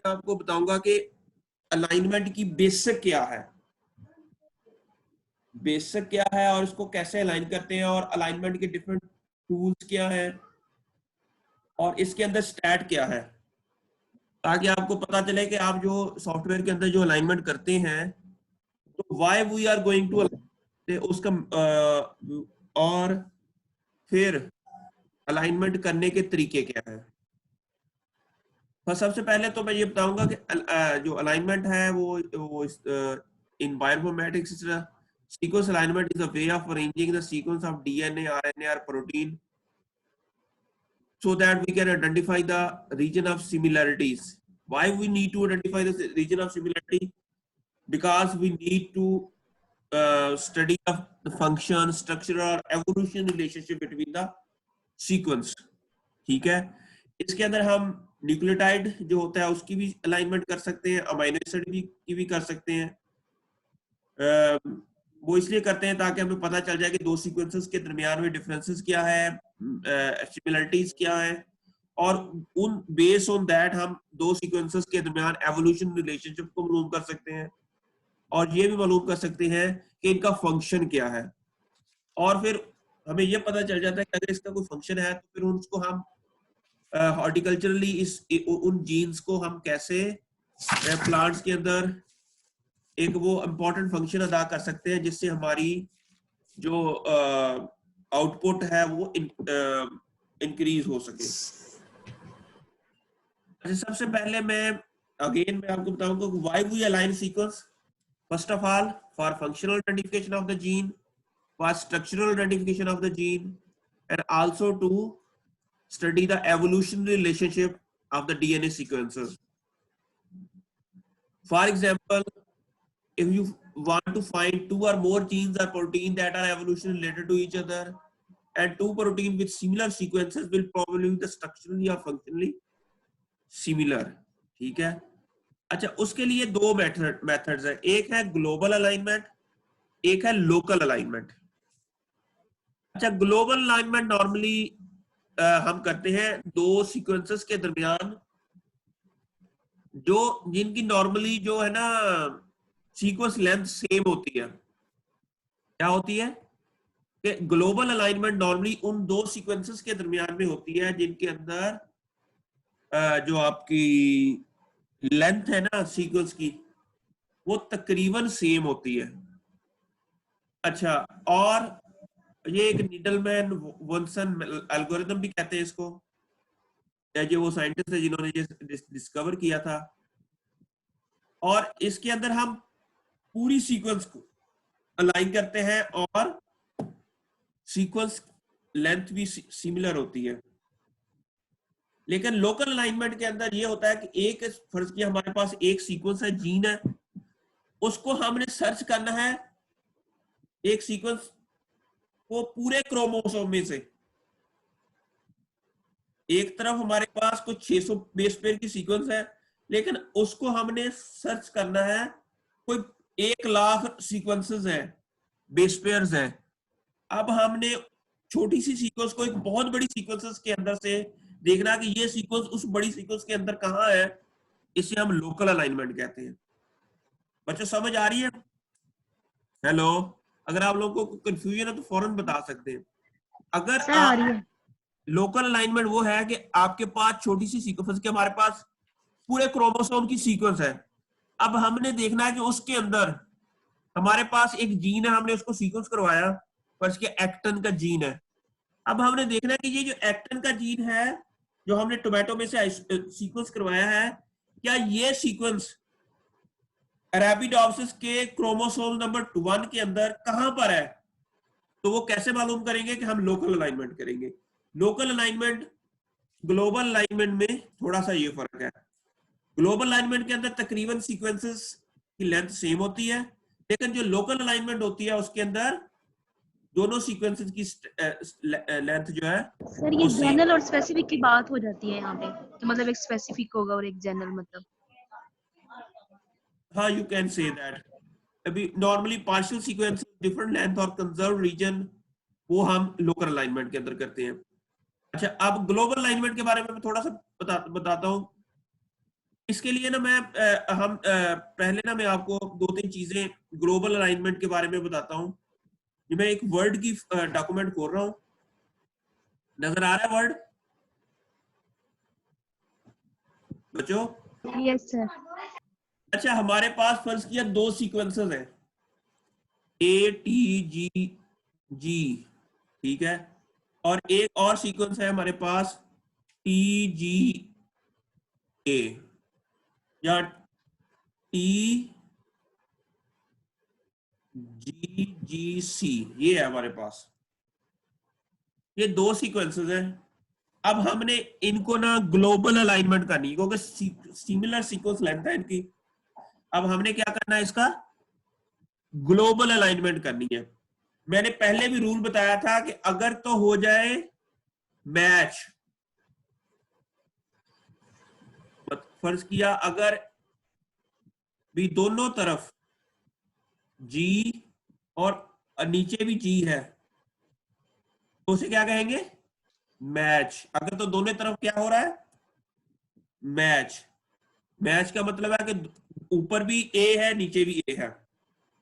मैं आपको बताऊंगा कि अलाइनमेंट की बेसिक क्या है, बेसिक क्या है और इसको कैसे अलाइन करते हैं, और अलाइनमेंट के डिफरेंट टूल्स क्या हैं, और इसके अंदर स्टैट क्या है, ताकि आपको पता चले कि आप जो सॉफ्टवेयर के अंदर जो अलाइनमेंट करते हैं तो why we are going to उसका और फिर अलाइनमेंट करने के तरीके क्या है। सबसे पहले तो मैं ये बताऊंगा कि जो अलाइनमेंट है वो in bioinformatics sequence alignment is a way of arranging the sequence of DNA, RNA और protein so that we can identify the region of similarities. Why we need to identify the region of similarity? Because we need to study of the function, structure or evolution relationship between the sequence. ठीक है, इसके अंदर हम nucleotide जो होता है उसकी भी अलाइनमेंट कर सकते हैं, अमाइनो एसिड की भी कर सकते हैं। वो इसलिए करते हैं ताकि हमें पता चल जाए कि दो सीक्वेंसेस के दरमियान में डिफरेंसेस क्या है, सिमिलरिटीज क्या है, और उन बेस ऑन दैट हम दो सीक्वेंसेस के दरमियान एवोल्यूशन रिलेशनशिप को मालूम कर सकते हैं, और ये भी मालूम कर सकते हैं कि इनका फंक्शन क्या है। और फिर हमें ये पता चल जाता है कि अगर इसका कोई फंक्शन है तो फिर उसको हम हॉर्टिकल्चरली उन जीन्स को हम कैसे प्लांट्स के अंदर एक वो इम्पोर्टेंट फंक्शन अदा कर सकते हैं जिससे हमारी जो आउटपुट है वो इंक्रीज हो सके। अच्छा, सबसे पहले मैं आपको बताऊंगा why we align sequence. First of all, for functional identification of the gene, for structural identification of the gene, and also to study the evolutionary relationship of the DNA sequences. For example, if you want to find two or more genes or protein that are evolutionally related to each other, and two protein with similar sequences will probably be the structurally or functionally similar. ठीक है। अच्छा, उसके लिए दो methods है, एक है global alignment, एक है लोकल अलाइनमेंट। अच्छा, ग्लोबल अलाइनमेंट नॉर्मली हम करते हैं दो सीक्वेंसेस के दरमियान जो जिनकी नॉर्मली जो है ना सीक्वेंस लेंथ सेम होती है। क्या होती है कि ग्लोबल अलाइनमेंट नॉर्मली उन दो सीक्वेंसेस के दरमियान में होती है जिनके अंदर जो आपकी लेंथ है ना सीक्वेंस की वो तकरीबन सेम होती है। अच्छा, और ये एक नीडलमैन वॉनसन एल्गोरिथम भी कहते हैं इसको, जो वो साइंटिस्ट है जिन्होंने ये डिस्कवर किया था। और इसके अंदर हम पूरी सीक्वेंस को अलाइन करते हैं और सीक्वेंस लेंथ भी सिमिलर होती है। लेकिन लोकल अलाइनमेंट के अंदर ये होता है कि एक फर्ज किया हमारे पास एक सीक्वेंस है, जीन है, उसको हमने सर्च करना है एक सीक्वेंस को पूरे क्रोमोसोम में से। एक तरफ हमारे पास कुछ 600 बेस पेयर की सीक्वेंस है, लेकिन उसको हमने सर्च करना है कोई 1,00,000 सीक्वेंसेस है, बेस पेयर्स है। अब हमने छोटी सी सीक्वेंस को एक बहुत बड़ी सीक्वेंसेस के अंदर से देखना कि ये सीक्वेंस उस बड़ी सीक्वेंस के अंदर कहां है, इसे हम लोकल अलाइनमेंट कहते हैं। बच्चों समझ आ रही है? हेलो, अगर आप लोगों को कंफ्यूजन है तो फौरन बता सकते हैं। अगर आप लोकल अलाइनमेंट वो है कि आपके पास छोटी सी सीक्वेंस के हमारे पास पूरे क्रोमोसोम की सीक्वेंस है, अब हमने देखना है कि उसके अंदर हमारे पास एक जीन है, हमने उसको सीक्वेंस करवाया, पर इसके एक्टन का जीन है। अब हमने देखना है कि ये जो एक्टन का जीन है जो हमने टोमेटो में से सीक्वेंस करवाया है, क्या ये सीक्वेंस अरेबिडोप्सिस के क्रोमोसोम नंबर 1 के अंदर कहां पर है। तो वो कैसे मालूम करेंगे कि हम लोकल अलाइनमेंट करेंगे। लोकल अलाइनमेंट ग्लोबल अलाइनमेंट में थोड़ा सा ये फर्क है। ग्लोबल अलाइनमेंट के अंदर तकरीबन सीक्वेंसेस की लेंथ सेम होती है, लेकिन जो लोकल अलाइनमेंट होती है उसके अंदर दोनों सीक्वेंसेस की लेंथ जो है सर ये जनरल और स्पेसिफिक की बात हो जाती है यहाँ पे, तो मतलब एक स्पेसिफिक होगा और एक जनरल, मतलब हाँ, यू कैन से दैट। अभी normally partial sequence different length और कंजर्व रीजन वो हम लोकल अलाइनमेंट के अंदर करते हैं। अच्छा, अब ग्लोबल अलाइनमेंट के बारे में मैं थोड़ा सा बताता हूँ। इसके लिए ना मैं पहले ना मैं आपको 2-3 चीजें ग्लोबल अलाइनमेंट के बारे में बताता हूँ। ये मैं एक वर्ड की डॉक्यूमेंट खोल रहा हूँ, नजर आ रहा है वर्ड बच्चों? Yes sir. अच्छा, हमारे पास फर्ज किया 2 सीक्वेंसेस हैं, ATGG, ठीक है, और एक और सीक्वेंस है हमारे पास TGA या TGGC, ये है हमारे पास। ये 2 सीक्वेंसेस हैं। अब हमने इनको ना ग्लोबल अलाइनमेंट करनी है क्योंकि सिमिलर सीक्वेंस लेंथ है इनकी। अब हमने क्या करना है, इसका ग्लोबल अलाइनमेंट करनी है। मैंने पहले भी रूल बताया था कि अगर तो हो जाए मैच, फर्ज किया अगर भी दोनों तरफ जी और नीचे भी जी है तो उसे क्या कहेंगे, मैच। अगर तो दोनों तरफ क्या हो रहा है, मैच। मैच का मतलब है कि ऊपर भी ए है नीचे भी ए है,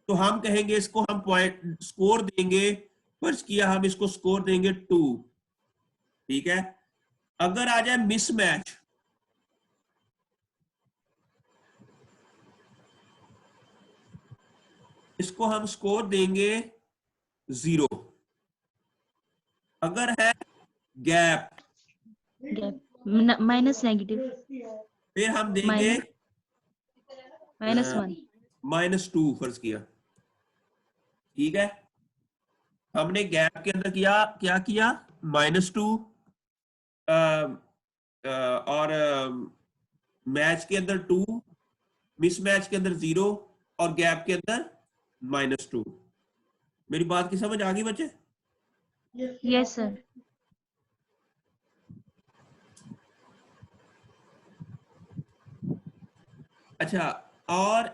तो हम कहेंगे इसको हम पॉइंट स्कोर देंगे, फर्ज किया हम इसको स्कोर देंगे 2, ठीक है। अगर आ जाए मिसमैच, इसको हम स्कोर देंगे 0। अगर है गैप, गैप माइनस नेगेटिव, फिर हम देंगे -1। -2, फर्ज किया, ठीक है। हमने गैप के अंदर किया, क्या किया, -2, और मैच के अंदर 2, मिसमैच के अंदर 0 और गैप के अंदर -2। मेरी बात की समझ आ गई बच्चे? Yes sir. अच्छा, और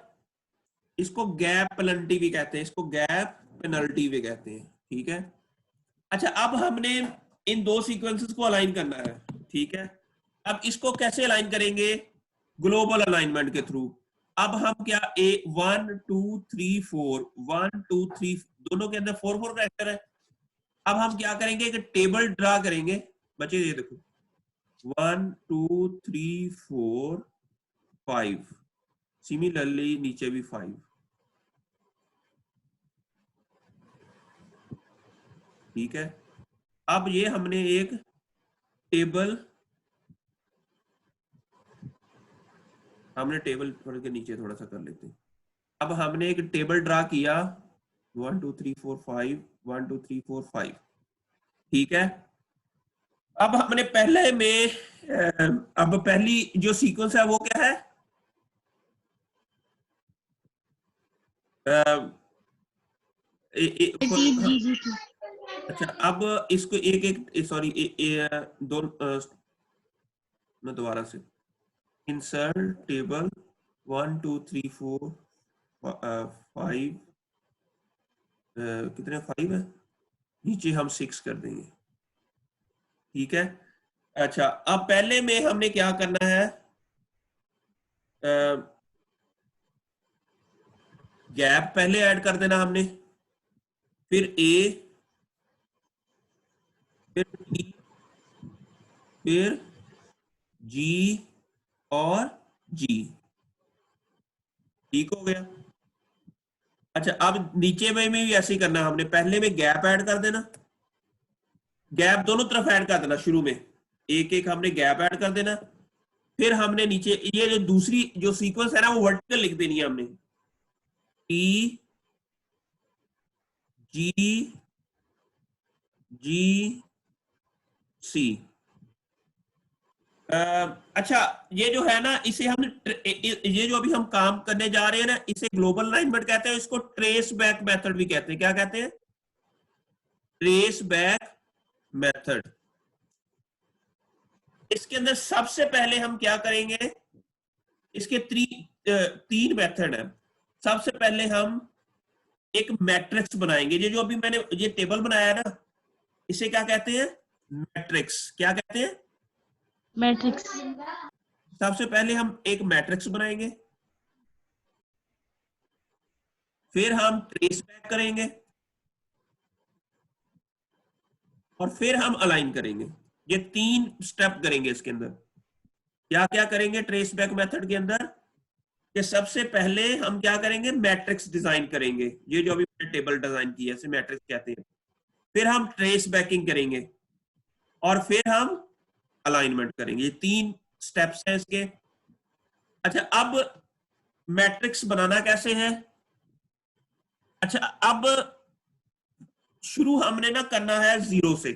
इसको गैप पेनल्टी भी कहते हैं, इसको गैप पेनल्टी भी कहते हैं, ठीक है। अच्छा, अब हमने इन 2 सीक्वेंसेस को अलाइन करना है, ठीक है। अब इसको कैसे अलाइन करेंगे, ग्लोबल अलाइनमेंट के थ्रू। अब हम क्या, 1 2 3 4, 1 2 3 दोनों के अंदर 4 कैरेक्टर है। अब हम क्या करेंगे कि टेबल ड्रा करेंगे बच्चे, ये देखो 1 2 3 4 5, सिमिलरली नीचे भी 5, ठीक है। अब ये हमने एक टेबल, थोड़े के नीचे थोड़ा सा कर लेते हैं। अब हमने एक टेबल ड्रा किया 1 2 3 4 5, 1 2 3 4 5, ठीक है। अब हमने पहले में अब पहली जो सीक्वेंस है वो क्या है, जी। अच्छा, अब इसको एक एक सॉरी दो, मैं दोबारा से, इंसर्ट टेबल 1 2 3 4 5, कितने 5 है, नीचे हम 6 कर देंगे, ठीक है। अच्छा, अब पहले में हमने क्या करना है, गैप पहले ऐड कर देना हमने, फिर ए, फिर टी, फिर जी और जी, ठीक हो गया। अच्छा, अब नीचे में भी ऐसे ही करना है हमने, पहले में गैप ऐड कर देना, गैप दोनों तरफ ऐड कर देना, शुरू में एक एक हमने गैप ऐड कर देना, फिर हमने नीचे ये जो दूसरी जो सीक्वेंस है ना वो वर्टिकल लिख देनी है हमने, टी जी जी सी। अच्छा, ये जो है ना इसे हम ये जो अभी हम काम करने जा रहे हैं ना इसे ग्लोबल अलाइनमेंट कहते हैं, इसको ट्रेस बैक मेथड भी कहते हैं। क्या कहते हैं, ट्रेस बैक मेथड। इसके अंदर सबसे पहले हम क्या करेंगे, इसके 3 मेथड है। सबसे पहले हम एक मैट्रिक्स बनाएंगे, ये जो अभी मैंने ये टेबल बनाया है ना इसे क्या कहते हैं, मैट्रिक्स। क्या कहते हैं, मैट्रिक्स। सबसे पहले हम एक मैट्रिक्स बनाएंगे, फिर हम ट्रेस बैक करेंगे और फिर हम अलाइन करेंगे। ये 3 स्टेप करेंगे इसके अंदर। क्या क्या करेंगे ट्रेस बैक मेथड के अंदर कि सबसे पहले हम क्या करेंगे, मैट्रिक्स डिजाइन करेंगे, ये जो अभी मैंने टेबल डिजाइन की है इसे मैट्रिक्स कहते हैं। फिर हम ट्रेस बैकिंग करेंगे और फिर हम अलाइनमेंट करेंगे। ये 3 स्टेप्स हैं इसके। अच्छा, अब मैट्रिक्स बनाना कैसे है? अच्छा, अब शुरू हमने ना करना है 0 से।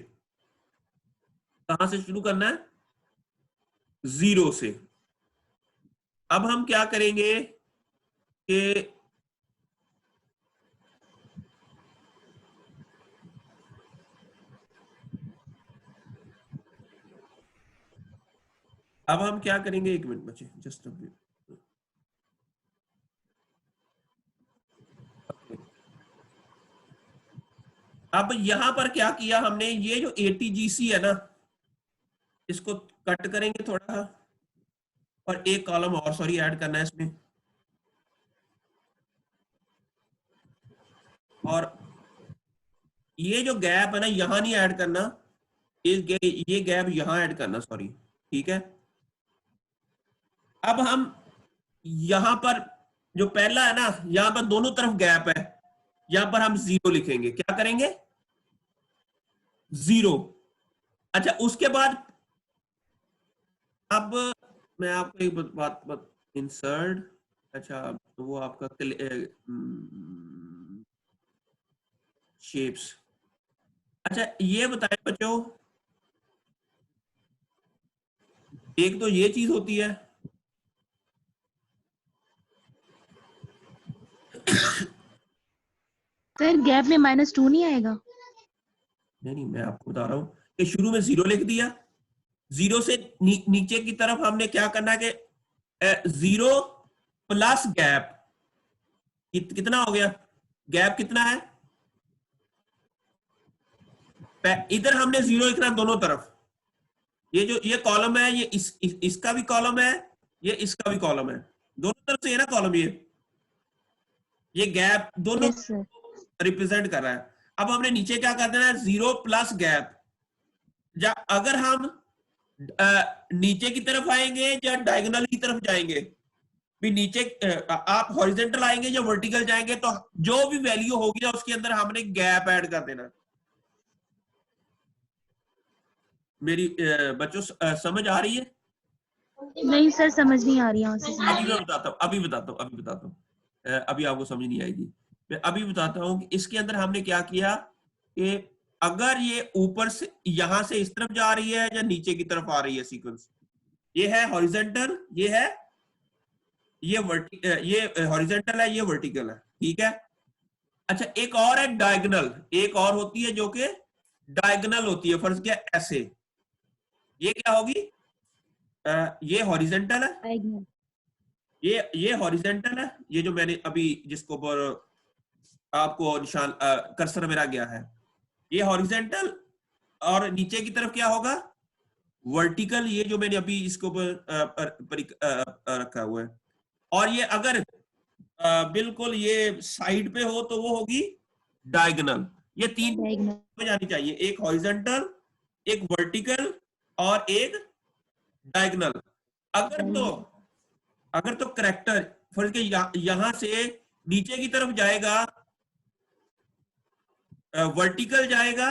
कहां से शुरू करना है? 0 से। अब हम क्या करेंगे कि अब हम क्या करेंगे, 1 मिनट बचे, जस्ट अ मिनट। अब यहां पर क्या किया हमने, ये जो ATGC है ना, इसको कट करेंगे थोड़ा और एक कॉलम और सॉरी ऐड करना है इसमें। और ये जो गैप है ना यहां नहीं ऐड करना, ये गैप यहां ऐड करना, सॉरी। ठीक है, अब हम यहां पर जो पहला है ना, यहां पर दोनों तरफ गैप है, यहां पर हम 0 लिखेंगे। क्या करेंगे? 0। अच्छा, उसके बाद अब मैं आपको एक बात इंसर्ट, अच्छा तो वो आपका शेप्स। अच्छा ये बताएं बच्चों, एक तो ये चीज होती है, सर गैप में -2 नहीं आएगा? नहीं मैं आपको बता रहा हूं कि शुरू में 0 लिख दिया, 0 से नीचे की तरफ हमने क्या करना है कि 0 प्लस गैप, कितना हो गया? गैप कितना है? इधर हमने 0 लिखना दोनों तरफ। ये जो ये कॉलम है, ये इसका भी कॉलम है, ये इसका भी कॉलम है, दोनों तरफ से है ना कॉलम। ये गैप दोनों यस सर। रिप्रेजेंट कर रहा है। अब हमने नीचे क्या कर देना है, 0 प्लस गैप। अगर हम नीचे की तरफ आएंगे या डायगोनल की तरफ जाएंगे, भी नीचे आप हॉरिजेंटल आएंगे या वर्टिकल जाएंगे, तो जो भी वैल्यू होगी ना उसके अंदर हमने गैप ऐड कर देना। मेरी बच्चों समझ आ रही है? नहीं सर, समझ नहीं आ रही यहाँ से। अभी मैं बताता हूँ, अभी आपको समझ नहीं आएगी। मैं अभी बताता हूँ कि इसके अंदर हमने क्या किया कि अगर ये ऊपर से यहां से इस तरफ जा रही है या नीचे की तरफ आ रही है सीक्वेंस, ये है हॉरिजेंटल, ये हॉरिजेंटल है, ये वर्टिकल है। ठीक है। अच्छा, एक और है डायगोनल, एक और होती है जो कि डायगोनल होती है। फर्ज किया ऐसे, ये क्या होगी? ये हॉरिजेंटल है, Diagonal। ये हॉरिजेंटल है, ये जो मैंने अभी जिसको पर आपको निशान कर्सर मेरा गया है, ये हॉरिजेंटल। और नीचे की तरफ क्या होगा? वर्टिकल, ये जो मैंने अभी इसको रखा हुआ है। और ये अगर बिल्कुल ये साइड पे हो तो वो होगी डायगोनल। ये 3 Diagonal। में जानी चाहिए, एक हॉरिजेंटल, एक वर्टिकल और एक डायगोनल। अगर तो करेक्टर फर्ज के यहां से नीचे की तरफ जाएगा, वर्टिकल जाएगा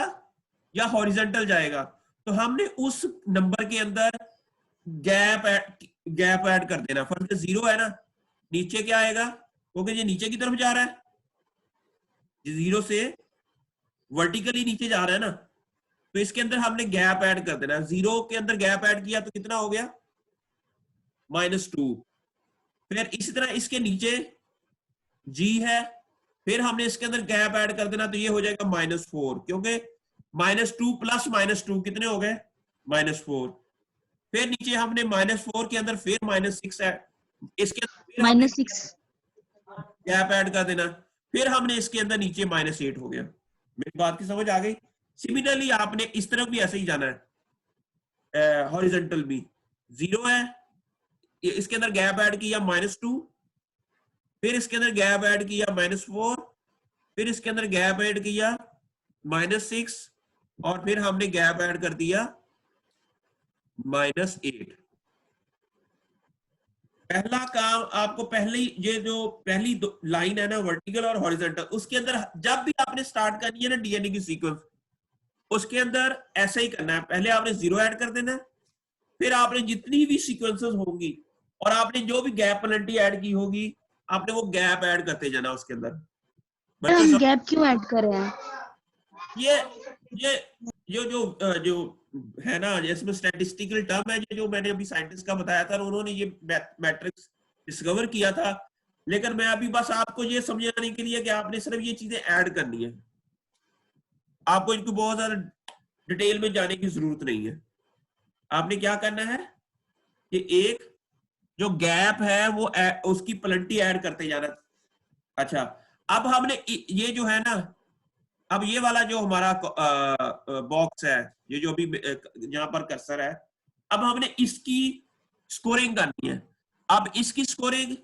या हॉरिजेंटल जाएगा, तो हमने उस नंबर के अंदर गैप ऐड कर देना। फर्ज के 0 है ना, नीचे क्या आएगा? क्योंकि ये नीचे की तरफ जा रहा है, 0 से वर्टिकली नीचे जा रहा है ना, तो इसके अंदर हमने गैप ऐड कर देना। 0 के अंदर गैप ऐड किया तो कितना हो गया? -2। फिर इसी तरह इसके नीचे G है, फिर हमने इसके अंदर गैप ऐड कर देना, तो ये हो जाएगा -4, क्योंकि -2 प्लस -2 कितने हो गए? -4। फिर नीचे हमने -4 के अंदर फिर -6 है, इसके अंदर फिर हमने -6। गैप ऐड कर देना, फिर हमने इसके अंदर नीचे -8 हो गया। मेरी बात की समझ आ गई? सिमिलरली आपने इस तरफ भी ऐसे ही जाना है, हॉरिजेंटल भी 0 है, इसके अंदर गैप ऐड किया -2, फिर इसके अंदर गैप ऐड किया -4, फिर इसके अंदर गैप ऐड किया -6, और फिर हमने गैप ऐड कर दिया -8। पहला काम आपको पहले ये जो पहली लाइन है ना वर्टिकल और हॉरिजॉन्टल, उसके अंदर जब भी आपने स्टार्ट करनी है ना डीएनए की सीक्वेंस, उसके अंदर ऐसा ही करना है। पहले आपने 0 ऐड कर देना है, फिर आपने जितनी भी सीक्वेंसेस होंगी और आपने जो भी गैप पेनल्टी ऐड की होगी, आपने वो गैप ऐड करते जाना उसके अंदर। बच्चों हम सब गैप क्यों ऐड कर रहे हैं? ये जो है ना, इसमें स्टैटिस्टिकल टर्म है, ये जो मैंने अभी साइंटिस्ट का बताया था, उन्होंने ये मैट्रिक्स डिस्कवर किया था। लेकिन मैं अभी बस आपको ये समझाने के लिए कि आपने सिर्फ ये चीजें ऐड करनी है, आपको इनको बहुत ज्यादा डिटेल में जाने की जरूरत नहीं है। आपने क्या करना है कि एक जो गैप है वो उसकी पेनल्टी ऐड करते जाना। अच्छा, अब हमने ये जो है ना, अब ये वाला जो हमारा बॉक्स है, ये जो अभी यहाँ पर कर्सर है, अब हमने इसकी स्कोरिंग करनी है। अब इसकी स्कोरिंग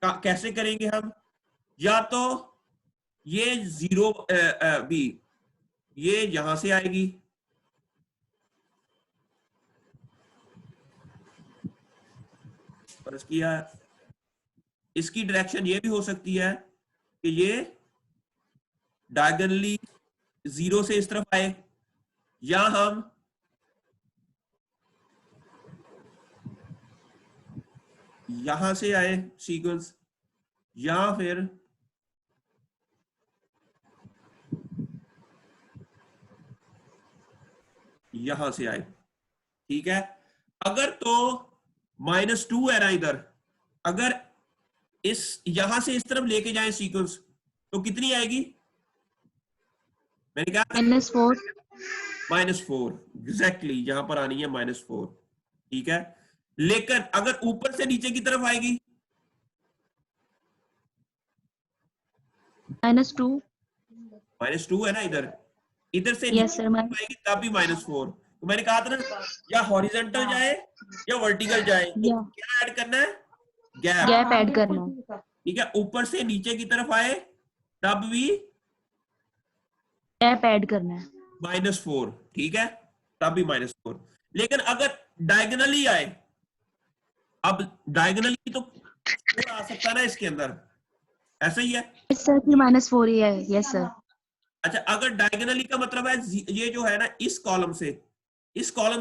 कैसे करेंगे हम? या तो ये 0 भी ये यहां से आएगी, और इसकी डायरेक्शन ये भी हो सकती है कि ये डायगोनली 0 से इस तरफ आए, या हम यहां से आए सीक्वेंस, या फिर यहां से आए। ठीक है, अगर तो -2 है ना इधर, अगर इस यहां से इस तरफ लेके जाए सीक्वेंस, तो कितनी आएगी? मैंने कहा -4। -4 एग्जैक्टली यहां पर आनी है -4। ठीक है, लेकिन अगर ऊपर से नीचे की तरफ आएगी -2। -2 है ना इधर, इधर से यस नीचे सर। आएगी तब भी -4। तो मैंने कहा था ना, या हॉरिजॉन्टल जाए या वर्टिकल जाए, तो या क्या ऐड करना है? गैप। गैप ऐड करना है। ठीक है, ऊपर से नीचे की तरफ आए तब भी गैप ऐड करना है। -4। ठीक है, तब भी -4। लेकिन अगर डायगोनली आए, अब डायगोनली तो 4 आ सकता है ना इसके अंदर, ऐसा ही है। यस सर, फिर -4 ही है। Yes sir. अच्छा, अगर डायगोनली का मतलब है ये जो है ना, इस कॉलम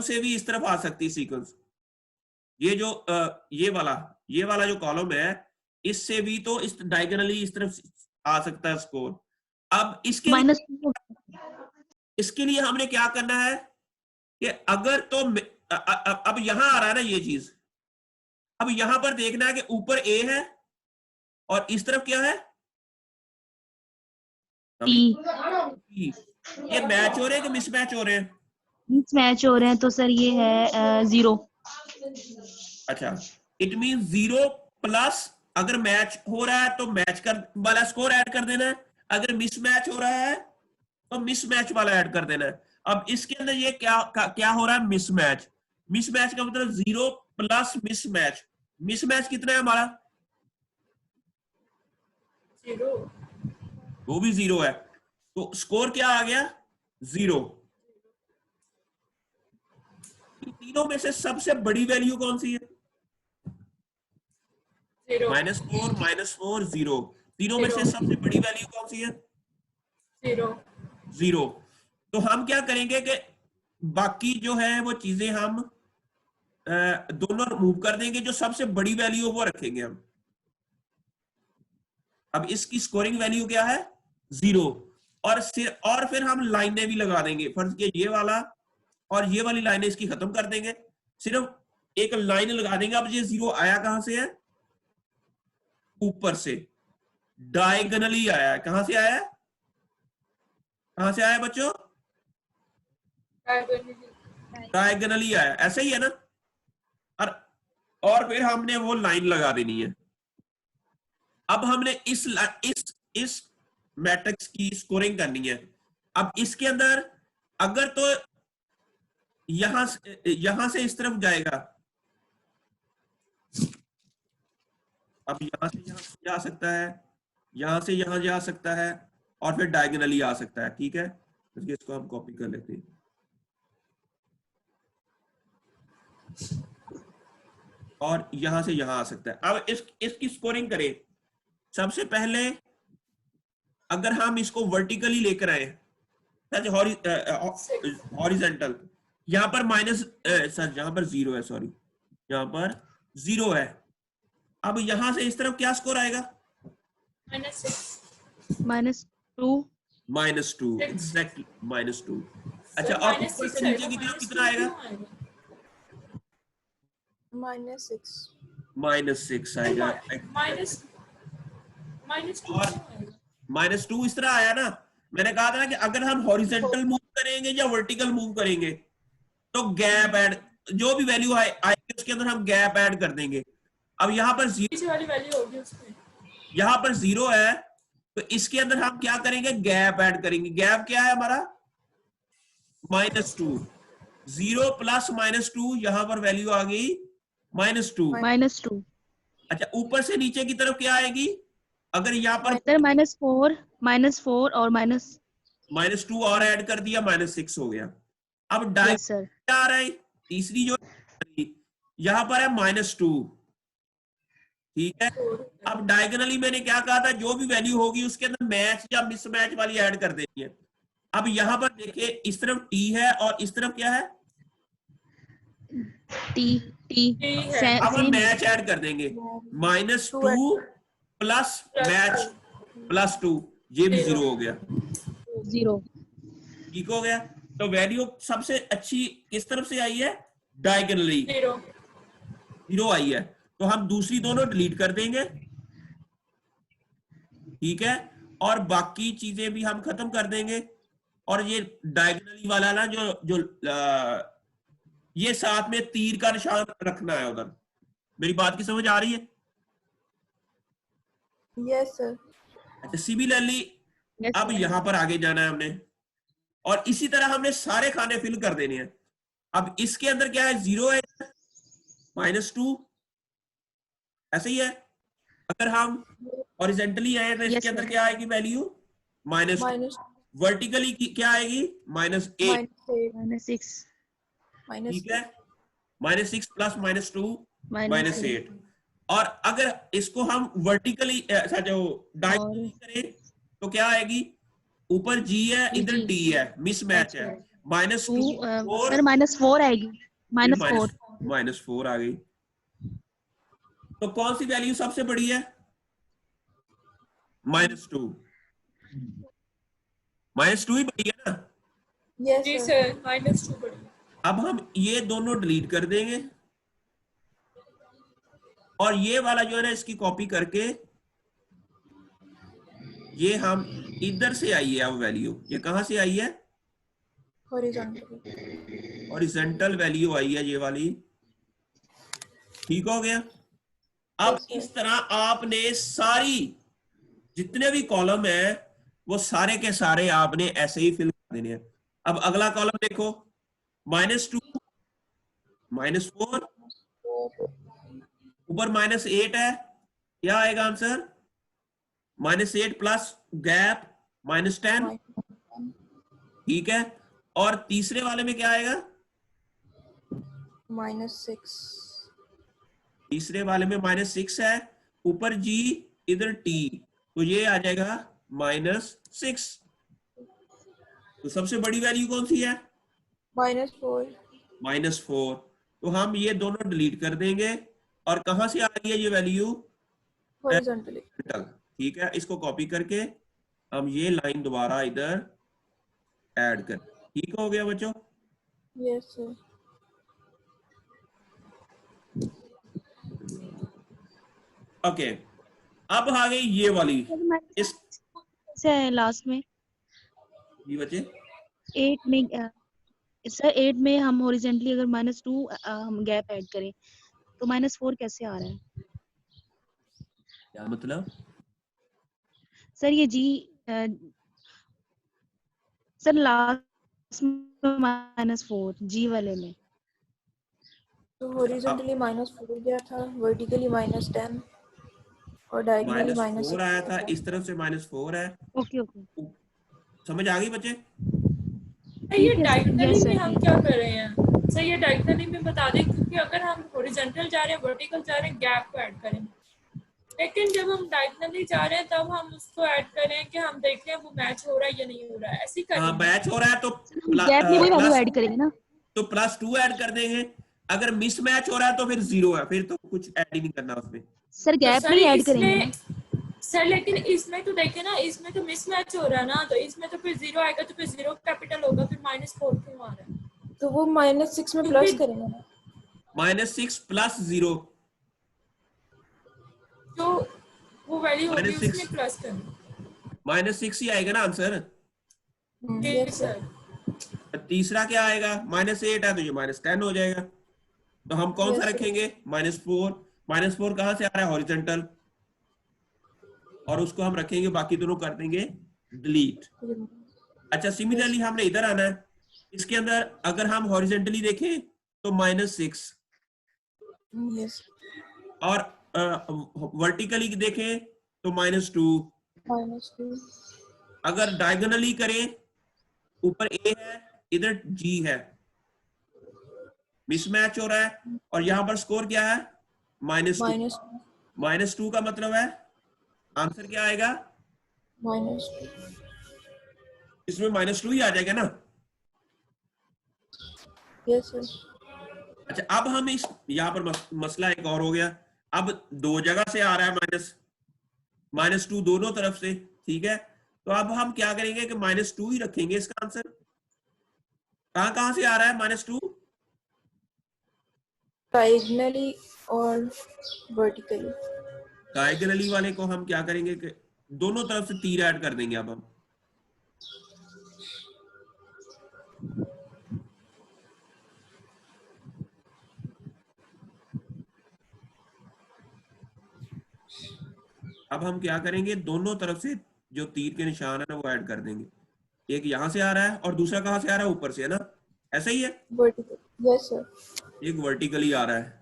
से भी इस तरफ आ सकती है सीक्वेंस। ये जो ये वाला जो कॉलम है, इससे भी तो इस डायगोनली इस तरफ आ सकता है स्कोर। अब -2। इसके लिए हमने क्या करना है कि अगर तो अब यहां आ रहा है ना ये चीज, अब यहां पर देखना है कि ऊपर ए है और इस तरफ क्या है? टी। ये मैच हो रहे हैं कि मिसमैच हो रहे हैं? मैच हो रहे हैं, तो सर ये है 0। अच्छा, इट मीन 0 प्लस, अगर मैच हो रहा है तो मैच कर वाला स्कोर ऐड कर देना है, अगर मिसमैच हो रहा है तो मिसमैच वाला ऐड कर देना है। अब इसके अंदर ये क्या हो रहा है? मिसमैच। मिसमैच का मतलब 0 प्लस मिसमैच। मिसमैच कितना है हमारा? 0। वो भी 0 है, तो स्कोर क्या आ गया? 0। तीनों में से सबसे बड़ी वैल्यू कौन सी है? 0। -4 -4 0। तीनों में से सबसे बड़ी वैल्यू कौन सी है? 0। 0। तो हम क्या करेंगे कि बाकी जो है वो चीजें हम दोनों रिमूव कर देंगे, जो सबसे बड़ी वैल्यू वो रखेंगे हम। अब इसकी स्कोरिंग वैल्यू क्या है? 0। और फिर हम लाइनें भी लगा देंगे। फर्ज के ये वाला और ये वाली लाइनें इसकी खत्म कर देंगे, सिर्फ एक लाइन लगा देंगे। अब ये 0 आया कहां से है? ऊपर से, डायगोनली आया है। कहां से आया है? कहां से आया बच्चों? डायगोनली आया, ऐसा ही है ना? और फिर हमने वो लाइन लगा देनी है। अब हमने इस मैट्रिक्स की स्कोरिंग करनी है। अब इसके अंदर अगर तो यहां से इस तरफ जाएगा, अब यहाँ से यहाँ जा सकता है, यहाँ से यहाँ जा सकता है, और फिर डायगोनली आ सकता है। ठीक है, इसलिए इसको हम कॉपी कर लेते हैं। और यहाँ से यहाँ आ सकता है। अब इसकी स्कोरिंग करें। सबसे पहले अगर हम इसको वर्टिकली लेकर आए, हॉरिजेंटल, यहाँ पर माइनस सर यहाँ पर 0 है, सॉरी यहाँ पर 0 है। अब यहाँ से इस तरफ क्या स्कोर आएगा? -2 -2, एग्जैक्टली -2। अच्छा, और ऊपर से नीचे की तरफ कितना आएगा? -6 आएगा। और -2 इस तरह आया ना। मैंने कहा था ना कि अगर हम हॉरिजेंटल मूव करेंगे या वर्टिकल मूव करेंगे तो गैप ऐड, जो भी वैल्यू आएगी उसके अंदर हम गैप ऐड कर देंगे। अब यहाँ पर 0 वाली वैल्यू होगी उसमें, यहाँ पर 0 है, तो इसके अंदर हम क्या करेंगे? गैप ऐड करेंगे। गैप क्या है हमारा? -2। 0 प्लस -2, यहाँ पर वैल्यू आ गई -2। -2 अच्छा, ऊपर से नीचे की तरफ क्या आएगी? अगर यहाँ पर सर -4 और -2 और ऐड कर दिया, -6 हो गया। अब डायगोनल यस सर क्या आ रहा है? तीसरी जो यहाँ पर है -2। ठीक है, अब डायगोनली मैंने क्या कहा था? जो भी वैल्यू होगी उसके अंदर मैच या मिसमैच वाली ऐड कर देनी है। अब यहाँ पर देखिए, इस तरफ t है और इस तरफ क्या है? टी अब हम मैच ऐड कर देंगे। -2 प्लस मैच +2, ये भी 0 हो गया। 0 ठीक हो गया। तो वैल्यू सबसे अच्छी किस तरफ से आई है? डायगोनली 0 आई है। तो हम दूसरी दोनों डिलीट कर देंगे। ठीक है, और बाकी चीजें भी हम खत्म कर देंगे। और ये डायगोनली वाला ना जो ये साथ में तीर का निशान रखना है उधर। मेरी बात की समझ आ रही है? Yes sir. अच्छा, सिमिलरली अब यहां पर आगे जाना है हमने, और इसी तरह हमने सारे खाने फिल कर देने हैं। अब इसके अंदर क्या है? 0 है, -2 ऐसे ही है। अगर हम हॉरिजॉन्टली आए तो इसके अंदर क्या आएगी वैल्यू? -2। वर्टिकली क्या आएगी? -8। -6 ठीक है, -6 प्लस -2 -8। और अगर इसको हम वर्टिकली जो डायगोनली करें तो क्या आएगी? ऊपर g है, इधर d है, मिसमैच है। -2 सर -4 आएगी, -4 आ गई। तो कौन सी वैल्यू सबसे बड़ी है? -2। -2 ही बड़ी है ना? जी सर, -2 बड़ी। अब हम ये दोनों डिलीट कर देंगे, और ये वाला जो है ना, इसकी कॉपी करके ये हम इधर से आई है। अब वैल्यू ये कहां से आई है? हॉरिजॉन्टल वैल्यू आई है, ये वाली। ठीक हो गया। अब इस तरह आपने सारी जितने भी कॉलम है वो सारे के सारे आपने ऐसे ही फिल कर देने हैं। अब अगला कॉलम देखो, -2 -4 ऊपर -8 है, क्या आएगा आंसर? -8 plus gap -10। ठीक है, और तीसरे वाले में क्या आएगा? -6। तीसरे वाले में -6 है, ऊपर g इधर t, तो ये आ जाएगा -6। तो सबसे बड़ी वैल्यू कौन सी है? -4। तो हम ये दोनों डिलीट कर देंगे, और कहां से आ रही है ये वैल्यू? हॉरिजॉन्टली। ठीक है, इसको कॉपी करके हम ये लाइन दोबारा इधर ऐड कर। ठीक हो गया बच्चों? Yes sir. ओके, अब आ गई ये वाली। इस से लास्ट में ये बच्चे 8 में सर 8 में हम हॉरिजॉन्टली अगर -2 हम गैप ऐड करें तो -4 कैसे आ रहा है क्या मतलब? सर? ये जी सर लास्ट में -4 जी वाले में। तो हॉरिजॉन्टली -4 गया था, वर्टिकली -10। और डायगोनली माइनस फोर आया था, -6 इस तरफ से -4 है। ओके ओके समझ आ गई बच्चे? सर ये ठीक है सर, डायगोनली यस में सर, हम ठीक क्या है। कर रहे हैं सर, ये डायगोनली में बता दें, क्योंकि अगर हम हॉरिजॉन्टल जा रहे हैं, वर्टिकल जा रहे हैं, गैप को ऐड करें, लेकिन जब हम डायगोनली जा रहे हैं तब हम उसको ऐड करें कि हम देख रहे हैं वो मैच हो रहा है या नहीं हो रहा है, ऐसे ही हाँ, करें। मैच हो रहा है तो सर हम गैप में वही वैल्यू ऐड करेंगे ना। तो +2 ऐड कर देंगे। अगर मिस मैच हो रहा है तो फिर 0 है, फिर तो कुछ ऐड ही नहीं करना उसमें। सर तो गैप में सर ही ऐड करेंगे ना। इसमें सर, लेकिन इसमें तो देखिए ना, इसमें तो मिसमैच हो रहा है ना, तो इसमें तो फिर 0 आएगा, तो फिर 0 कैपिटल होगा, फिर -4 क्यों आ रहा है? तो वो -6 में प्लस क्योंकि करेंगे ना। -6 + 0, जो वो वैल्यू होगी -6, उसमें प्लस करना। -6 ही आएगा ना आंसर। जी यस सर। सर। तीसरा क्या आएगा? -8 है तो ये -10 हो जाएगा। तो हम कौन सा Yes, sir. रखेंगे? -4। -4 कहाँ से आ रहा है? हॉरिजॉन्टल। और उसको हम रखेंगे, बाकी दोनों कर देंगे डिलीट। अच्छा, सिमिलरली हमने इधर आना है। इसके अंदर अगर हम हॉरिजॉन्टली देखें तो -6, Yes. और वर्टिकली देखें तो -2। -2. अगर डायगोनली करें, ऊपर A है, इधर G है, मिसमैच हो रहा है। और यहां पर स्कोर क्या है? -2। -2. -2 का मतलब है आंसर क्या आएगा? -2. इसमें -2 ही आ जाएगा ना। Yes, sir. अच्छा, अब हम इस यहाँ पर मसला एक और हो गया। अब दो जगह से आ रहा है -2 दोनों तरफ से, ठीक है। तो अब हम क्या करेंगे कि -2 ही रखेंगे इसका आंसर। कहां से आ रहा है -2? Diagonally और vertically. डायगोनली वाले को हम क्या करेंगे कि दोनों तरफ से तीर ऐड कर देंगे। अब हम क्या करेंगे, दोनों तरफ से जो तीर के निशान है ना वो ऐड कर देंगे। एक यहां से आ रहा है और दूसरा कहां से आ रहा है? ऊपर से, है ना? ऐसा ही है। Vertical. Yes, sir. एक वर्टिकली आ रहा है,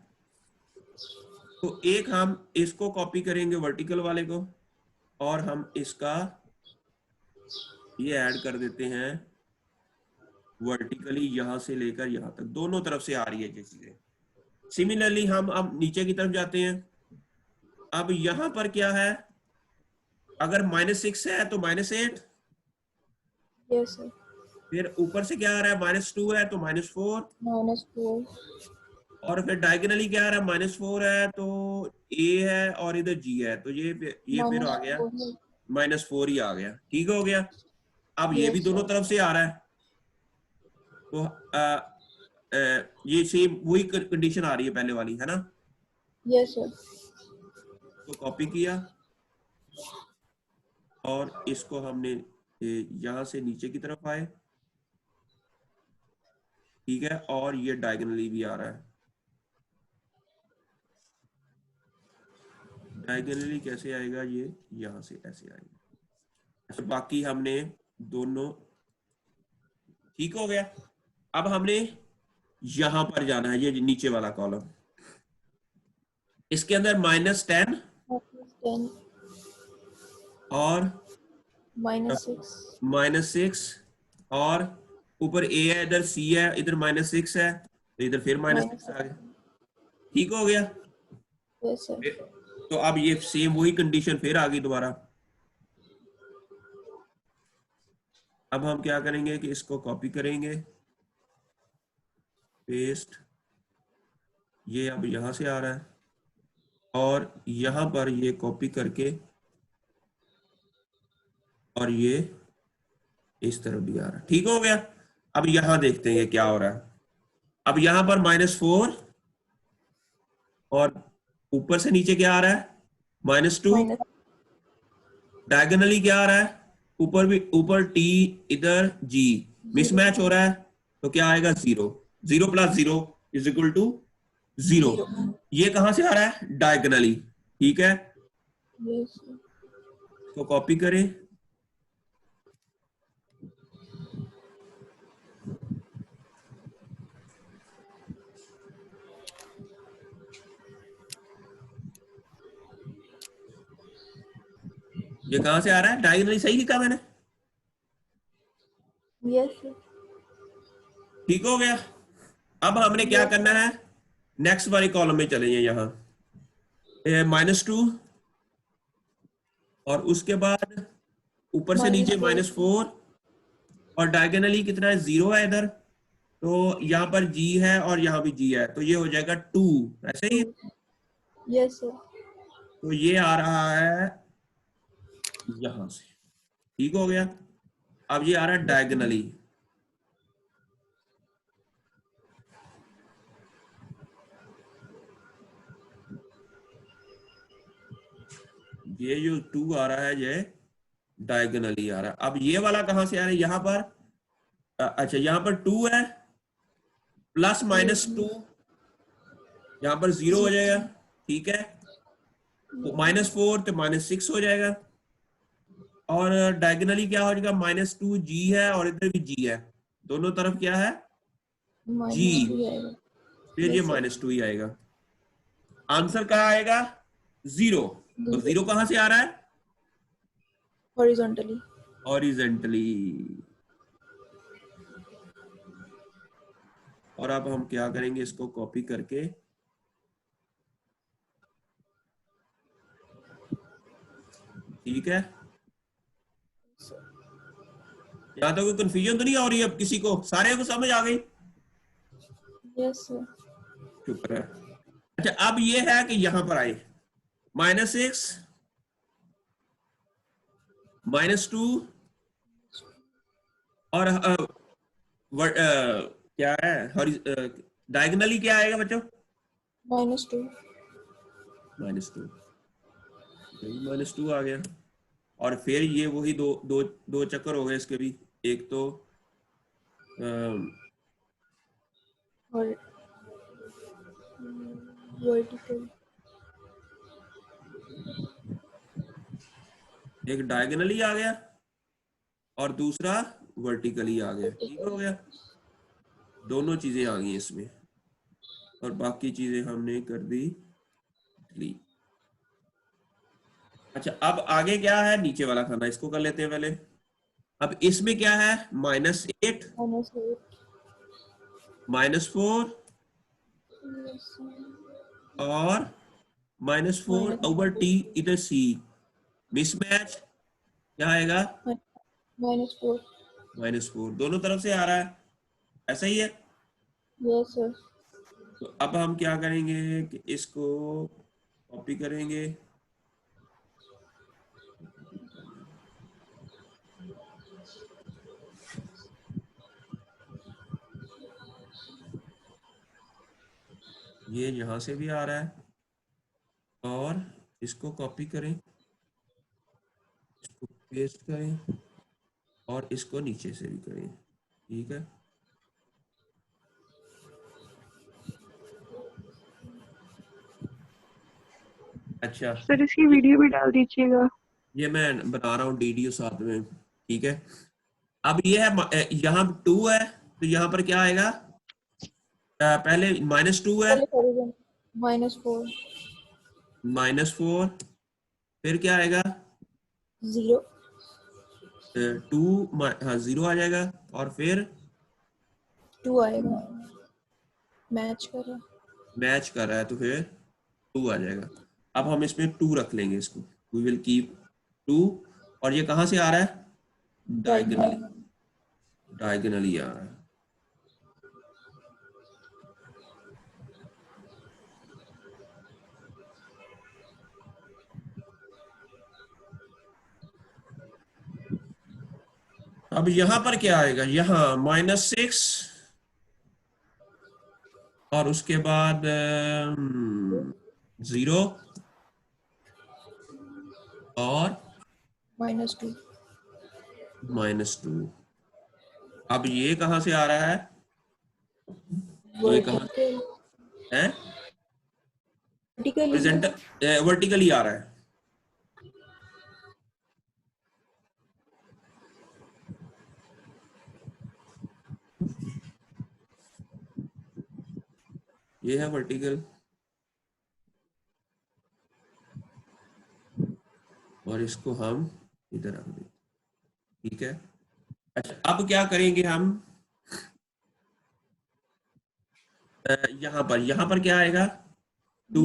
तो एक हम इसको कॉपी करेंगे वर्टिकल वाले को, और हम इसका ये ऐड कर देते हैं वर्टिकली, यहां से लेकर यहां तक दोनों तरफ से आ रही है ये चीजें। सिमिलरली हम अब नीचे की तरफ जाते हैं। अब यहां पर क्या है? अगर -6 है तो -8, Yes, sir. फिर ऊपर से क्या आ रहा है? -2 है तो -4, -4. और फिर डायगोनली क्या आ रहा है? -4 है तो A है और इधर G है, तो ये फिर आ गया -4. -4 ही आ गया। ठीक हो गया। अब ये भी Yes, दोनों sir. तरफ से आ रहा है, तो ये सेम वही कंडीशन आ रही है पहले वाली, है ना? Yes, sir. तो कॉपी किया और इसको हमने यहां से नीचे की तरफ आए, ठीक है। और ये डायगोनली भी आ रहा है। डायगोनली कैसे आएगा? ये यहां से ऐसे आएगा। अच्छा, बाकी हमने दोनों ठीक हो गया। अब हमने यहां पर जाना है, ये नीचे वाला कॉलम। इसके अंदर -10 -10. और -6. -6, और ऊपर A है, इधर C है, इधर -6 है, तो इधर फिर -6 आ गया। ठीक हो गया। Yes, sir. तो अब ये सेम वही कंडीशन फिर आ गई दोबारा। अब हम क्या करेंगे कि इसको कॉपी करेंगे, पेस्ट, ये अब यहां से आ रहा है, और यहां पर ये कॉपी करके, और ये इस तरफ भी आ रहा है। ठीक हो गया। अब यहां देखते हैं क्या हो रहा है। अब यहां पर -4, और ऊपर से नीचे क्या आ रहा है? -2। Minus. डायगोनली क्या आ रहा है? ऊपर भी, ऊपर T, इधर G, मिसमैच हो रहा है, तो क्या आएगा? 0। 0 + 0 = 0। 0. ये कहां से आ रहा है? डायगोनली। ठीक है, Yes, sir. तो कॉपी करें, ये कहां से आ रहा है? डायगोनली सही लिखा मैंने? Yes, sir. ठीक हो गया। अब हमने क्या Yes. करना है, नेक्स्ट वाले कॉलम में चलेंगे, यहाँ -2 और उसके बाद ऊपर से नीचे -4. -4 और डायगोनली कितना है? 0 है इधर, तो यहाँ पर g है और यहाँ भी g है, तो ये हो जाएगा 2, ऐसे ही। 2. Yes, sir. तो ये आ रहा है यहां से, ठीक हो गया। अब ये आ रहा है डायगोनली, ये जो 2 आ रहा है ये डायगोनली आ रहा है। अब ये वाला कहां से आ रहा है? यहाँ पर अच्छा, यहाँ पर 2 है प्लस -2, यहाँ पर 0 हो जाएगा, ठीक है। तो -4 तो -6 हो जाएगा, और डायगोनली क्या हो जाएगा? -2 g है और इधर भी g है, दोनों तरफ क्या है? g, -2 आएगा. फिर ये Yes, sir. -2 ही आएगा। आंसर कहाँ आएगा? 0। तो 0 कहां से आ रहा है? Horizontally. हॉरिजेंटली। और अब हम क्या करेंगे, इसको कॉपी करके ठीक है। यहाँ तो कोई कंफ्यूजन तो नहीं हो रही अब किसी को? सारे को समझ आ गई? Yes, sir. शुक्र है। अच्छा, अब ये है कि यहां पर आए -6 -2 और क्या है डायगोनली क्या आएगा बच्चों? -2. -2, -2 आ गया। और फिर ये वही दो दो दो चक्कर हो गए इसके भी। एक तो और vertical. एक डायगोनली आ गया और दूसरा वर्टिकली आ गया, ठीक हो गया। दोनों चीजें आ गई इसमें, और बाकी चीजें हमने कर दी ली। अच्छा, अब आगे क्या है? नीचे वाला खाना, इसको कर लेते हैं पहले। अब इसमें क्या है? -8 -8. -4 Yes, sir. और -4 ओवर t, इधर c, मिसमैच क्या आएगा? -4. -4 दोनों तरफ से आ रहा है, ऐसा ही है। Yes, sir. तो अब हम क्या करेंगे कि इसको कॉपी करेंगे, ये यहां से भी आ रहा है, और इसको कॉपी करें, इसको पेस्ट करें, और इसको नीचे से भी करें, ठीक है। अच्छा, सर इसकी वीडियो भी डाल दीजिएगा। ये मैं बना रहा हूँ वीडियो साथ में, ठीक है। अब ये है, यहाँ 2 है, तो यहाँ पर क्या आएगा? पहले -2 है, -4. -4, फिर क्या आएगा? 0. 2, हाँ 0 आ जाएगा, और फिर 2 आएगा. मैच कर रहा. मैच कर रहा है तो फिर 2 आ जाएगा। अब हम इसमें 2 रख लेंगे, इसको वी विल कीप 2, और ये कहां से आ रहा है? डायगोनली, डायगोनली आ रहा है। अब यहां पर क्या आएगा? यहां -6 और उसके बाद 0 और -2. -2। अब ये कहां से आ रहा है? तो ये कहां है? Vertically. वर्टिकली आ रहा है। ये है वर्टिकल, और इसको हम इधर रख दें, ठीक है। अच्छा अब क्या करेंगे हम, यहाँ पर क्या आएगा, 2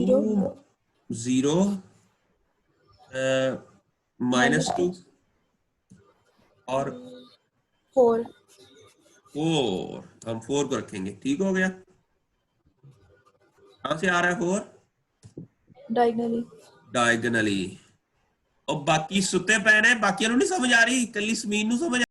0 -2 और 4 4, हम 4 को रखेंगे, ठीक हो गया। कहां से आ रहा है 4, डायगनली डायगनली। और बाकी सुते पैन है, बाकी नहीं समझ आ रही, कली समीन समझ